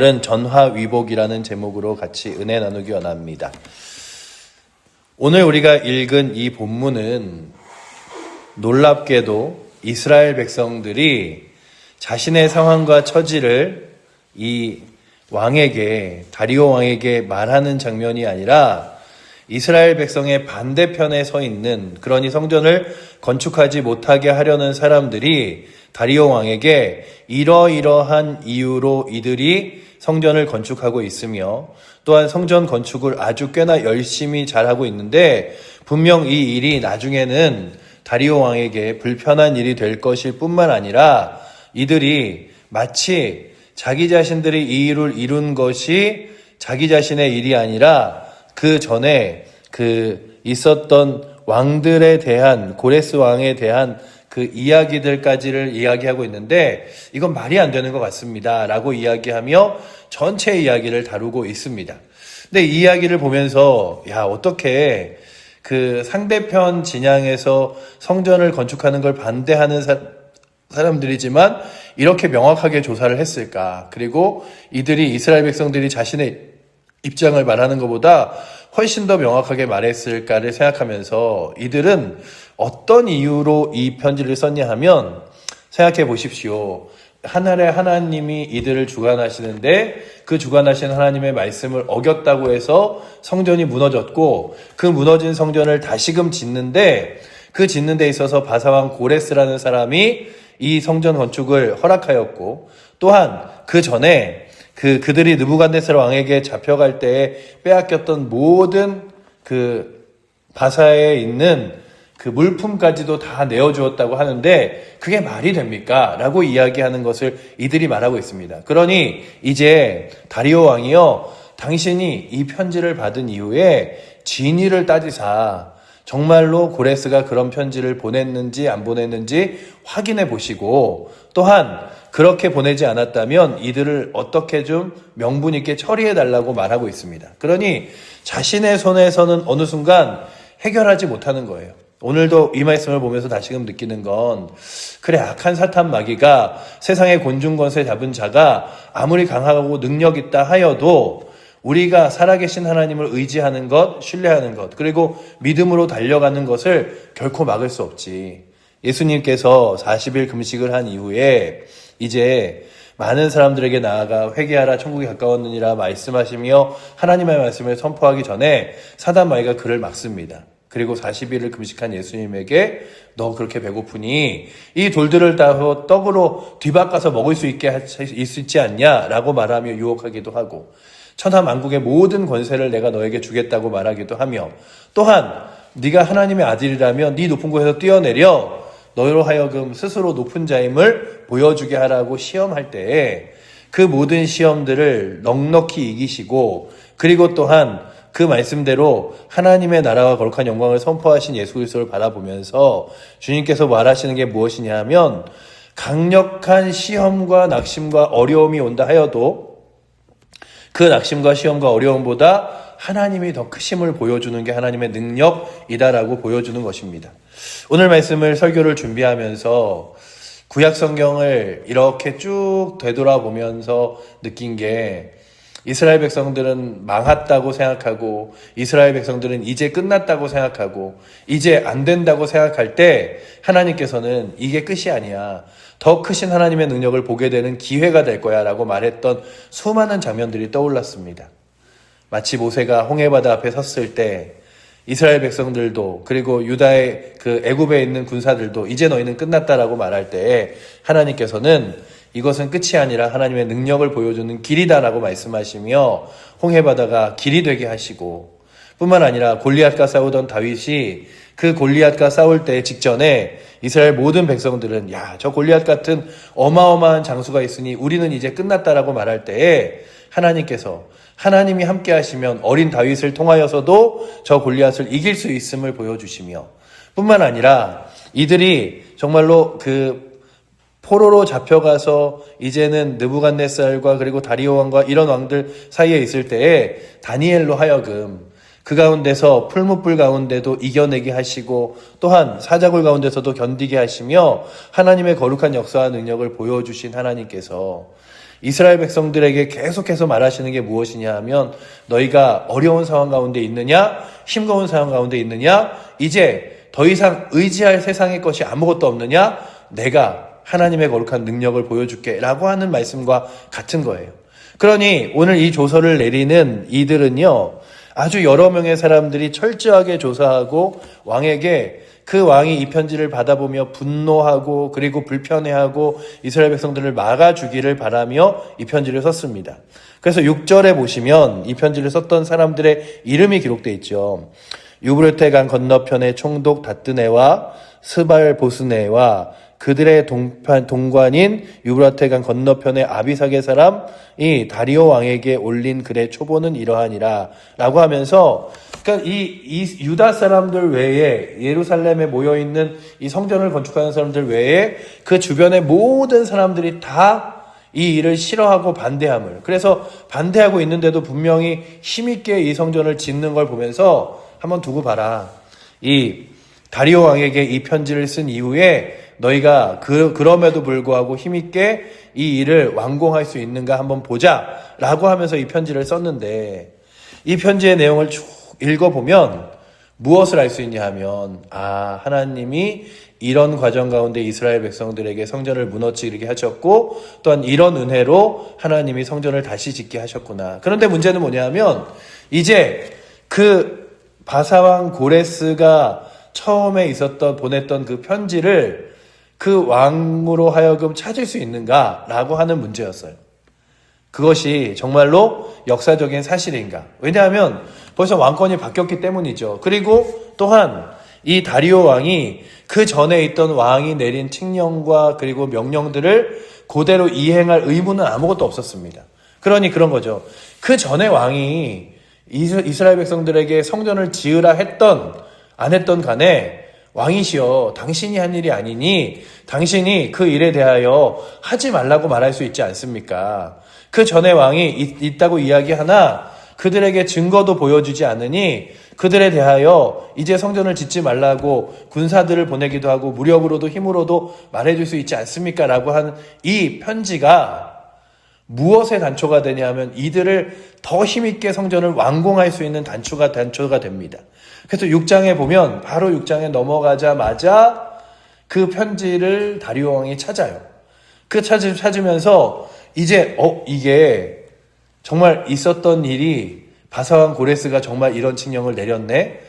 오늘은 전화위복이라는 제목으로 같이 은혜 나누기 원합니다. 오늘 우리가 읽은 이 본문은 놀랍게도 이스라엘 백성들이 자신의 상황과 처지를 이 왕에게, 다리오 왕에게 말하는 장면이 아니라 이스라엘 백성의 반대편에 서 있는, 그러니 성전을 건축하지 못하게 하려는 사람들이 다리오 왕에게 이러이러한 이유로 이들이 성전을 건축하고 있으며 또한 성전 건축을 아주 꽤나 열심히 잘하고 있는데 분명 이 일이 나중에는 다리오 왕에게 불편한 일이 될 것일 뿐만 아니라 이들이 마치 자기 자신들이 이 일을 이룬 것이 자기 자신의 일이 아니라 그 전에 있었던 왕들에 대한, 고레스 왕에 대한 그 이야기들까지를 이야기하고 있는데 이건 말이 안 되는 것 같습니다 라고 이야기하며 전체 이야기를 다루고 있습니다. 근데 이 이야기를 보면서 어떻게 그 상대편 진영에서 성전을 건축하는 걸 반대하는 사람들이지만 이렇게 명확하게 조사를 했을까? 그리고 이들이, 이스라엘 백성들이 자신의 입장을 말하는 것보다 훨씬 더 명확하게 말했을까를 생각하면서 이들은 어떤 이유로 이 편지를 썼냐 하면, 생각해 보십시오. 하늘의 하나님이 이들을 주관하시는데 그 주관하신 하나님의 말씀을 어겼다고 해서 성전이 무너졌고, 그 무너진 성전을 다시금 짓는데 그 짓는 데 있어서 바사왕 고레스라는 사람이 이 성전 건축을 허락하였고, 또한 그 전에 그들이 느부갓네살 왕에게 잡혀갈 때에 빼앗겼던 모든 그 바사에 있는 그 물품까지도 다 내어주었다고 하는데 그게 말이 됩니까? 라고 이야기하는 것을 이들이 말하고 있습니다. 그러니 이제 다리오 왕이요, 당신이 이 편지를 받은 이후에 진위를 따지사 정말로 고레스가 그런 편지를 보냈는지 안 보냈는지 확인해 보시고, 또한 그렇게 보내지 않았다면 이들을 어떻게 좀 명분 있게 처리해 달라고 말하고 있습니다. 그러니 자신의 손에서는 어느 순간 해결하지 못하는 거예요. 오늘도 이 말씀을 보면서 다시금 느끼는 건, 그래, 악한 사탄 마귀가 세상의 곤충 권세 잡은 자가 아무리 강하고 능력 있다 하여도 우리가 살아계신 하나님을 의지하는 것, 신뢰하는 것, 그리고 믿음으로 달려가는 것을 결코 막을 수 없지. 예수님께서 40일 금식을 한 이후에 이제 많은 사람들에게 나아가 회개하라 천국이 가까웠느니라 말씀하시며 하나님의 말씀을 선포하기 전에 사단 마귀가 그를 막습니다. 그리고 40일을 금식한 예수님에게 너 그렇게 배고프니 이 돌들을 다 떡으로 뒤바꿔서 먹을 수 있지 않냐 라고 말하며 유혹하기도 하고, 천하 만국의 모든 권세를 내가 너에게 주겠다고 말하기도 하며, 또한 네가 하나님의 아들이라면 네 높은 곳에서 뛰어내려 너로 하여금 스스로 높은 자임을 보여주게 하라고 시험할 때에 그 모든 시험들을 넉넉히 이기시고, 그리고 또한 그 말씀대로 하나님의 나라와 거룩한 영광을 선포하신 예수 그리스도를 바라보면서 주님께서 말하시는 게 무엇이냐 하면, 강력한 시험과 낙심과 어려움이 온다 하여도 그 낙심과 시험과 어려움보다 하나님이 더 크심을 보여주는 게 하나님의 능력이다라고 보여주는 것입니다. 오늘 말씀을 설교를 준비하면서 구약 성경을 이렇게 쭉 되돌아보면서 느낀 게, 이스라엘 백성들은 망했다고 생각하고, 이스라엘 백성들은 이제 끝났다고 생각하고, 이제 안 된다고 생각할 때 하나님께서는 이게 끝이 아니야, 더 크신 하나님의 능력을 보게 되는 기회가 될 거야 라고 말했던 수많은 장면들이 떠올랐습니다. 마치 모세가 홍해바다 앞에 섰을 때 이스라엘 백성들도, 그리고 유다의 그 애굽에 있는 군사들도 이제 너희는 끝났다라고 말할 때에 하나님께서는 이것은 끝이 아니라 하나님의 능력을 보여주는 길이다라고 말씀하시며 홍해바다가 길이 되게 하시고, 뿐만 아니라 골리앗과 싸우던 다윗이 그 골리앗과 싸울 때 직전에 이스라엘 모든 백성들은 저 골리앗 같은 어마어마한 장수가 있으니 우리는 이제 끝났다라고 말할 때에 하나님께서, 하나님이 함께 하시면 어린 다윗을 통하여서도 저 골리앗을 이길 수 있음을 보여주시며, 뿐만 아니라 이들이 정말로 포로로 잡혀가서 이제는 느부갓네살과 그리고 다리오 왕과 이런 왕들 사이에 있을 때에 다니엘로 하여금 그 가운데서 풀무불 가운데도 이겨내게 하시고, 또한 사자굴 가운데서도 견디게 하시며 하나님의 거룩한 역사와 능력을 보여주신 하나님께서 이스라엘 백성들에게 계속해서 말하시는 게 무엇이냐 하면 너희가 어려운 상황 가운데 있느냐, 힘겨운 상황 가운데 있느냐, 이제 더 이상 의지할 세상의 것이 아무것도 없느냐, 내가 하나님의 거룩한 능력을 보여줄게 라고 하는 말씀과 같은 거예요. 그러니 오늘 이 조서를 내리는 이들은요, 아주 여러 명의 사람들이 철저하게 조사하고 왕에게 그 왕이 이 편지를 받아보며 분노하고 그리고 불편해하고 이스라엘 백성들을 막아주기를 바라며 이 편지를 썼습니다. 그래서 6절에 보시면 이 편지를 썼던 사람들의 이름이 기록되어 있죠. 유브라테 강 건너편의 총독 다뜨네와 스발 보스네와 그들의 동관인 유브라테 강 건너편의 아비삭의 사람이 다리오 왕에게 올린 글의 초보는 이러하니라 라고 하면서, 그러니까 이 유다 사람들 외에 예루살렘에 모여있는 이 성전을 건축하는 사람들 외에 그 주변의 모든 사람들이 다 이 일을 싫어하고 반대함을, 그래서 반대하고 있는데도 분명히 힘있게 이 성전을 짓는 걸 보면서 한번 두고 봐라. 이 다리오 왕에게 이 편지를 쓴 이후에 너희가 그럼에도 불구하고 힘있게 이 일을 완공할 수 있는가 한번 보자 라고 하면서 이 편지를 썼는데, 이 편지의 내용을 쭉 읽어보면 무엇을 알 수 있냐 하면, 하나님이 이런 과정 가운데 이스라엘 백성들에게 성전을 무너지게 하셨고 또한 이런 은혜로 하나님이 성전을 다시 짓게 하셨구나. 그런데 문제는 뭐냐 하면, 이제 그 바사왕 고레스가 처음에 보냈던 그 편지를 그 왕으로 하여금 찾을 수 있는가라고 하는 문제였어요. 그것이 정말로 역사적인 사실인가? 왜냐하면 벌써 왕권이 바뀌었기 때문이죠. 그리고 또한 이 다리오 왕이 그 전에 있던 왕이 내린 칙령과 그리고 명령들을 그대로 이행할 의무는 아무것도 없었습니다. 그러니 그런 거죠. 그 전에 왕이 이스라엘 백성들에게 성전을 지으라 했던 안 했던 간에, 왕이시여 당신이 한 일이 아니니 당신이 그 일에 대하여 하지 말라고 말할 수 있지 않습니까? 그 전에 왕이 있다고 이야기하나 그들에게 증거도 보여주지 않으니 그들에 대하여 이제 성전을 짓지 말라고 군사들을 보내기도 하고 무력으로도 힘으로도 말해줄 수 있지 않습니까? 라고 하는 이 편지가 무엇의 단초가 되냐 하면 이들을 더 힘있게 성전을 완공할 수 있는 단초가 됩니다. 그래서 6장에 보면 바로 6장에 넘어가자마자 그 편지를 다리오 왕이 찾아요. 그 찾으면서 이제 이게 정말 있었던 일이, 바사왕 고레스가 정말 이런 칙령을 내렸네.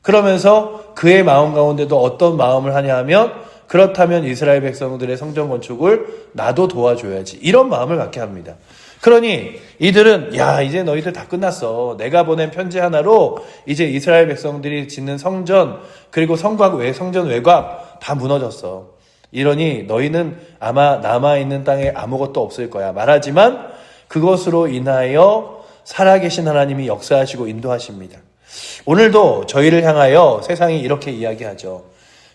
그러면서 그의 마음 가운데도 어떤 마음을 하냐 하면, 그렇다면 이스라엘 백성들의 성전 건축을 나도 도와줘야지, 이런 마음을 갖게 합니다. 그러니 이들은 이제 너희들 다 끝났어. 내가 보낸 편지 하나로 이제 이스라엘 백성들이 짓는 성전 그리고 성전 외곽 다 무너졌어. 이러니 너희는 아마 남아있는 땅에 아무것도 없을 거야. 말하지만 그것으로 인하여 살아계신 하나님이 역사하시고 인도하십니다. 오늘도 저희를 향하여 세상이 이렇게 이야기하죠.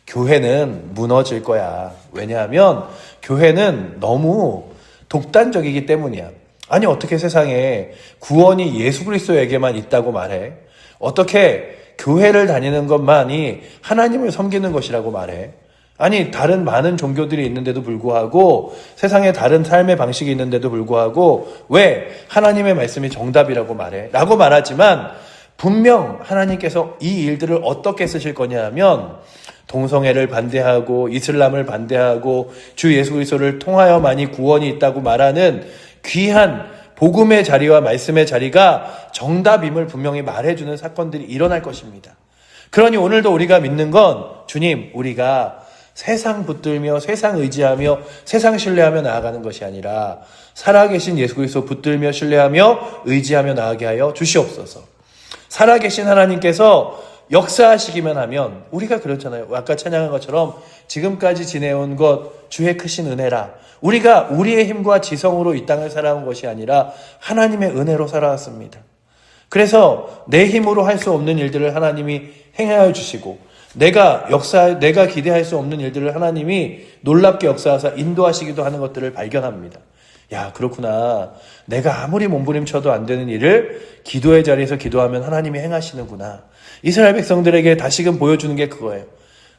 교회는 무너질 거야. 왜냐하면 교회는 너무 독단적이기 때문이야. 아니 어떻게 세상에 구원이 예수 그리스도에게만 있다고 말해? 어떻게 교회를 다니는 것만이 하나님을 섬기는 것이라고 말해? 아니 다른 많은 종교들이 있는데도 불구하고, 세상에 다른 삶의 방식이 있는데도 불구하고 왜 하나님의 말씀이 정답이라고 말해? 라고 말하지만 분명 하나님께서 이 일들을 어떻게 쓰실 거냐 하면, 동성애를 반대하고 이슬람을 반대하고 주 예수 그리스도를 통하여만이 구원이 있다고 말하는 귀한 복음의 자리와 말씀의 자리가 정답임을 분명히 말해주는 사건들이 일어날 것입니다. 그러니 오늘도 우리가 믿는 건, 주님, 우리가 세상 붙들며 세상 의지하며 세상 신뢰하며 나아가는 것이 아니라 살아계신 예수 그리스도 붙들며 신뢰하며 의지하며 나아가게 하여 주시옵소서. 살아계신 하나님께서 역사하시기만 하면, 우리가 그렇잖아요. 아까 찬양한 것처럼 지금까지 지내온 것 주의 크신 은혜라. 우리가 우리의 힘과 지성으로 이 땅을 살아온 것이 아니라 하나님의 은혜로 살아왔습니다. 그래서 내 힘으로 할 수 없는 일들을 하나님이 행하여 주시고, 내가 기대할 수 없는 일들을 하나님이 놀랍게 역사하사 인도하시기도 하는 것들을 발견합니다. 그렇구나. 내가 아무리 몸부림쳐도 안 되는 일을 기도의 자리에서 기도하면 하나님이 행하시는구나. 이스라엘 백성들에게 다시금 보여주는 게 그거예요.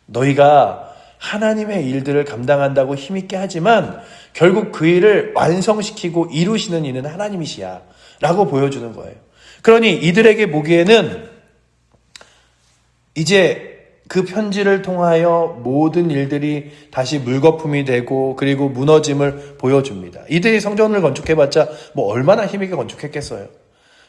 너희가 하나님의 일들을 감당한다고 힘있게 하지만 결국 그 일을 완성시키고 이루시는 이는 하나님이시야 라고 보여주는 거예요. 그러니 이들에게 보기에는 이제 그 편지를 통하여 모든 일들이 다시 물거품이 되고 그리고 무너짐을 보여줍니다. 이들이 성전을 건축해봤자 뭐 얼마나 힘있게 건축했겠어요.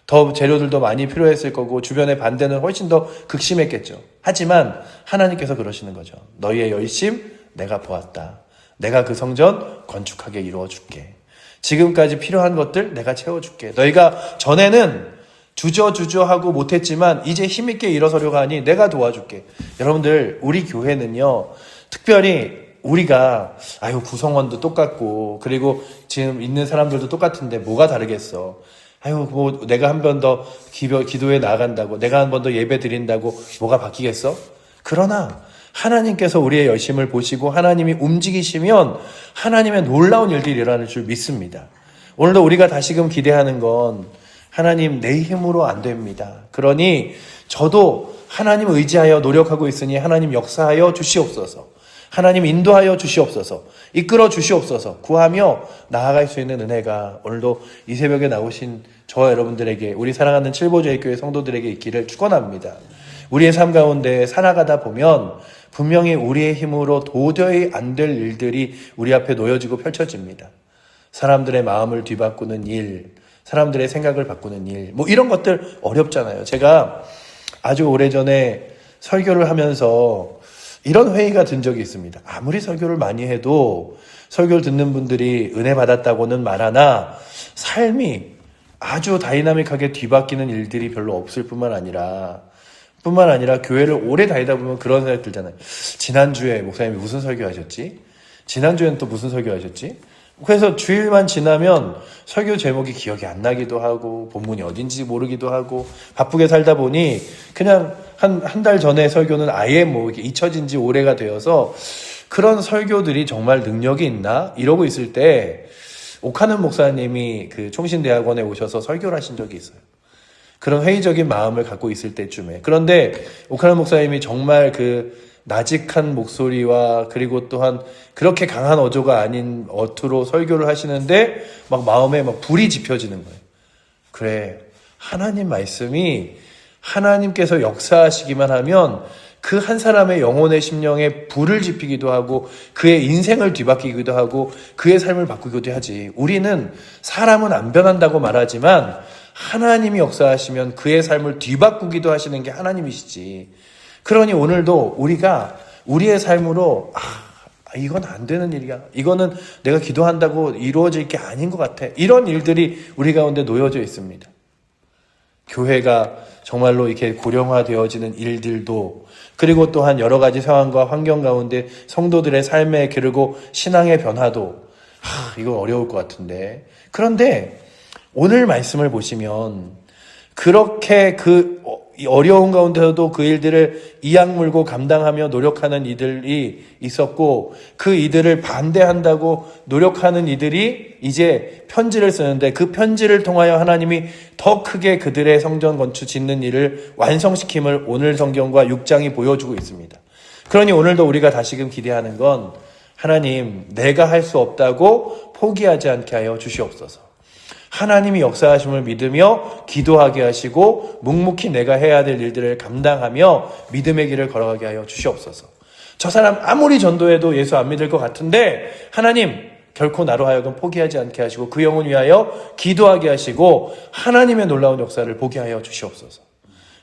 더 재료들도 많이 필요했을 거고 주변의 반대는 훨씬 더 극심했겠죠. 하지만 하나님께서 그러시는 거죠. 너희의 열심 내가 보았다. 내가 그 성전 건축하게 이루어줄게. 지금까지 필요한 것들 내가 채워줄게. 너희가 전에는 주저하고 못했지만 이제 힘있게 일어서려고 하니 내가 도와줄게. 여러분들 우리 교회는요, 특별히 우리가 구성원도 똑같고 그리고 지금 있는 사람들도 똑같은데 뭐가 다르겠어. 뭐 내가 한 번 더 기도에 나아간다고, 내가 한 번 더 예배 드린다고 뭐가 바뀌겠어? 그러나 하나님께서 우리의 열심을 보시고 하나님이 움직이시면 하나님의 놀라운 일들이 일어날 줄 믿습니다. 오늘도 우리가 다시금 기대하는 건 하나님 내 힘으로 안 됩니다. 그러니 저도 하나님 의지하여 노력하고 있으니 하나님 역사하여 주시옵소서. 하나님 인도하여 주시옵소서. 이끌어 주시옵소서. 구하며 나아갈 수 있는 은혜가 오늘도 이 새벽에 나오신 저와 여러분들에게, 우리 사랑하는 칠보제일교회 성도들에게 있기를 축원합니다. 우리의 삶 가운데 살아가다 보면 분명히 우리의 힘으로 도저히 안 될 일들이 우리 앞에 놓여지고 펼쳐집니다. 사람들의 마음을 뒤바꾸는 일, 사람들의 생각을 바꾸는 일, 뭐 이런 것들 어렵잖아요. 제가 아주 오래전에 설교를 하면서 이런 회의가 든 적이 있습니다. 아무리 설교를 많이 해도 설교를 듣는 분들이 은혜 받았다고는 말하나 삶이 아주 다이나믹하게 뒤바뀌는 일들이 별로 없을 뿐만 아니라 교회를 오래 다니다 보면 그런 생각이 들잖아요. 지난주에 목사님이 무슨 설교하셨지? 지난주에는 또 무슨 설교하셨지? 그래서 주일만 지나면 설교 제목이 기억이 안 나기도 하고 본문이 어딘지 모르기도 하고 바쁘게 살다 보니 그냥 한 달 전에 설교는 아예 뭐 이렇게 잊혀진 지 오래가 되어서 그런 설교들이 정말 능력이 있나? 이러고 있을 때 오카는 목사님이 그 총신대학원에 오셔서 설교를 하신 적이 있어요. 그런 회의적인 마음을 갖고 있을 때쯤에. 그런데 오카는 목사님이 정말 그 나직한 목소리와 그리고 또한 그렇게 강한 어조가 아닌 어투로 설교를 하시는데 막 마음에 막 불이 지펴지는 거예요. 그래, 하나님 말씀이 하나님께서 역사하시기만 하면 그 한 사람의 영혼의 심령에 불을 지피기도 하고 그의 인생을 뒤바뀌기도 하고 그의 삶을 바꾸기도 하지. 우리는 사람은 안 변한다고 말하지만 하나님이 역사하시면 그의 삶을 뒤바꾸기도 하시는 게 하나님이시지. 그러니 오늘도 우리가 우리의 삶으로 이건 안 되는 일이야. 이거는 내가 기도한다고 이루어질 게 아닌 것 같아. 이런 일들이 우리 가운데 놓여져 있습니다. 교회가 정말로 이렇게 고령화되어지는 일들도, 그리고 또한 여러 가지 상황과 환경 가운데 성도들의 삶에 그리고 신앙의 변화도 이건 어려울 것 같은데. 그런데 오늘 말씀을 보시면 그렇게 그 어려운 가운데서도 그 일들을 이악물고 감당하며 노력하는 이들이 있었고, 그 이들을 반대한다고 노력하는 이들이 이제 편지를 쓰는데 그 편지를 통하여 하나님이 더 크게 그들의 성전 건축 짓는 일을 완성시킴을 오늘 성경과 6장이 보여주고 있습니다. 그러니 오늘도 우리가 다시금 기대하는 건 하나님, 내가 할 수 없다고 포기하지 않게 하여 주시옵소서. 하나님이 역사하심을 믿으며 기도하게 하시고 묵묵히 내가 해야 될 일들을 감당하며 믿음의 길을 걸어가게 하여 주시옵소서. 저 사람 아무리 전도해도 예수 안 믿을 것 같은데 하나님 결코 나로 하여금 포기하지 않게 하시고 그 영혼 위하여 기도하게 하시고 하나님의 놀라운 역사를 보게 하여 주시옵소서.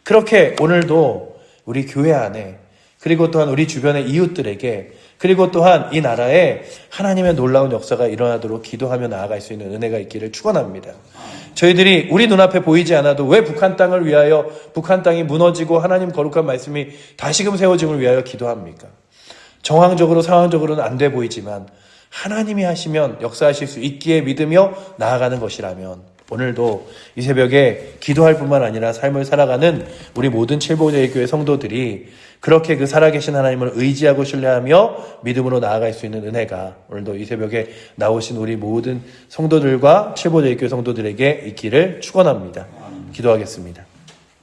그렇게 오늘도 우리 교회 안에, 그리고 또한 우리 주변의 이웃들에게, 그리고 또한 이 나라에 하나님의 놀라운 역사가 일어나도록 기도하며 나아갈 수 있는 은혜가 있기를 축원합니다. 저희들이 우리 눈앞에 보이지 않아도 왜 북한 땅을 위하여, 북한 땅이 무너지고 하나님 거룩한 말씀이 다시금 세워짐을 위하여 기도합니까? 정황적으로 상황적으로는 안 돼 보이지만 하나님이 하시면 역사하실 수 있기에 믿으며 나아가는 것이라면 오늘도 이 새벽에 기도할 뿐만 아니라 삶을 살아가는 우리 모든 칠보제일교회 성도들이 그렇게 그 살아계신 하나님을 의지하고 신뢰하며 믿음으로 나아갈 수 있는 은혜가 오늘도 이 새벽에 나오신 우리 모든 성도들과 칠보제일교회 성도들에게 있기를 축원합니다. 기도하겠습니다.